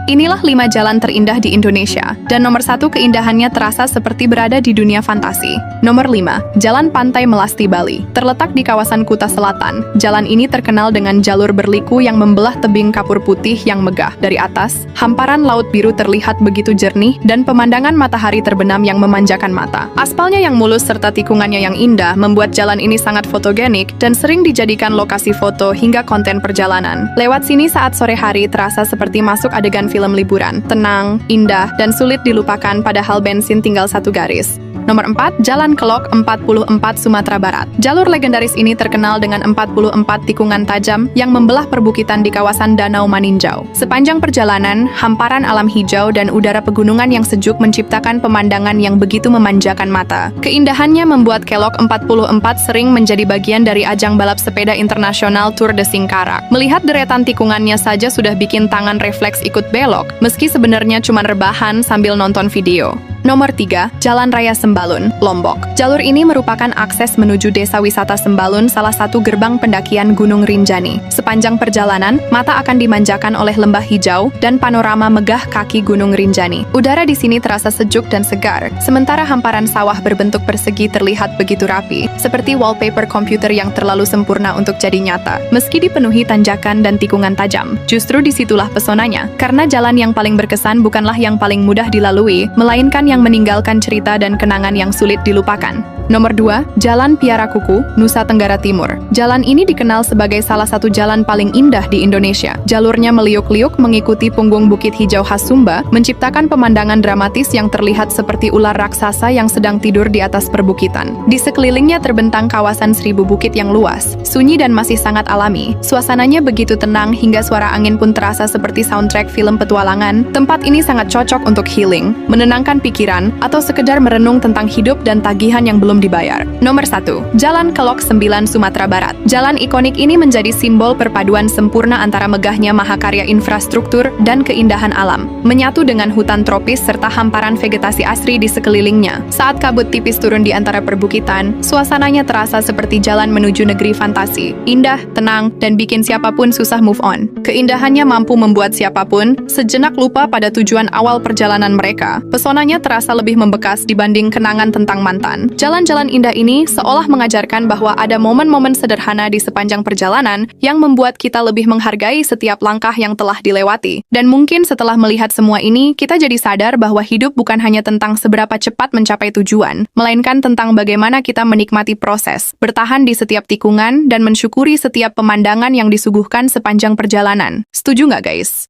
Inilah 5 jalan terindah di Indonesia, dan nomor 1 keindahannya terasa seperti berada di dunia fantasi. Nomor 5, Jalan Pantai Melasti Bali. Terletak di kawasan Kuta Selatan, jalan ini terkenal dengan jalur berliku yang membelah tebing kapur putih yang megah. Dari atas, hamparan laut biru terlihat begitu jernih dan pemandangan matahari terbenam yang memanjakan mata. Aspalnya yang mulus serta tikungannya yang indah membuat jalan ini sangat fotogenik dan sering dijadikan lokasi foto hingga konten perjalanan. Lewat sini saat sore hari terasa seperti masuk adegan film liburan. Tenang, indah, dan sulit dilupakan padahal bensin tinggal 1 garis. Nomor 4, Jalan Kelok 44 Sumatera Barat. Jalur legendaris ini terkenal dengan 44 tikungan tajam yang membelah perbukitan di kawasan Danau Maninjau. Sepanjang perjalanan, hamparan alam hijau dan udara pegunungan yang sejuk menciptakan pemandangan yang begitu memanjakan mata. Keindahannya membuat Kelok 44 sering menjadi bagian dari ajang balap sepeda internasional Tour de Singkarak. Melihat deretan tikungannya saja sudah bikin tangan refleks ikut belok, meski sebenarnya cuma rebahan sambil nonton video. Nomor 3, Jalan Raya Sembalun, Lombok. Jalur ini merupakan akses menuju desa wisata Sembalun, salah satu gerbang pendakian Gunung Rinjani. Sepanjang perjalanan, mata akan dimanjakan oleh lembah hijau dan panorama megah kaki Gunung Rinjani. Udara di sini terasa sejuk dan segar, sementara hamparan sawah berbentuk persegi terlihat begitu rapi, seperti wallpaper komputer yang terlalu sempurna untuk jadi nyata. Meski dipenuhi tanjakan dan tikungan tajam, justru disitulah pesonanya, karena jalan yang paling berkesan bukanlah yang paling mudah dilalui, melainkan yang meninggalkan cerita dan kenangan yang sulit dilupakan. Nomor 2, Jalan Piara Kuku, Nusa Tenggara Timur. Jalan ini dikenal sebagai salah satu jalan paling indah di Indonesia. Jalurnya meliuk-liuk mengikuti punggung bukit hijau khas Sumba, menciptakan pemandangan dramatis yang terlihat seperti ular raksasa yang sedang tidur di atas perbukitan. Di sekelilingnya terbentang kawasan 1000 bukit yang luas, sunyi dan masih sangat alami. Suasananya begitu tenang hingga suara angin pun terasa seperti soundtrack film petualangan. Tempat ini sangat cocok untuk healing, menenangkan pikiran, atau sekedar merenung tentang hidup dan tagihan yang belum dibayar. Nomor 1, Jalan Kelok 9 Sumatera Barat. Jalan ikonik ini menjadi simbol perpaduan sempurna antara megahnya mahakarya infrastruktur dan keindahan alam, menyatu dengan hutan tropis serta hamparan vegetasi asri di sekelilingnya. Saat kabut tipis turun di antara perbukitan, suasananya terasa seperti jalan menuju negeri fantasi. Indah, tenang, dan bikin siapapun susah move on. Keindahannya mampu membuat siapapun sejenak lupa pada tujuan awal perjalanan mereka. Pesonanya terasa lebih membekas dibanding kenangan tentang mantan. Jalan-jalan indah ini seolah mengajarkan bahwa ada momen-momen sederhana di sepanjang perjalanan yang membuat kita lebih menghargai setiap langkah yang telah dilewati. Dan mungkin setelah melihat semua ini, kita jadi sadar bahwa hidup bukan hanya tentang seberapa cepat mencapai tujuan, melainkan tentang bagaimana kita menikmati proses, bertahan di setiap tikungan, dan mensyukuri setiap pemandangan yang disuguhkan sepanjang perjalanan. Setuju nggak guys?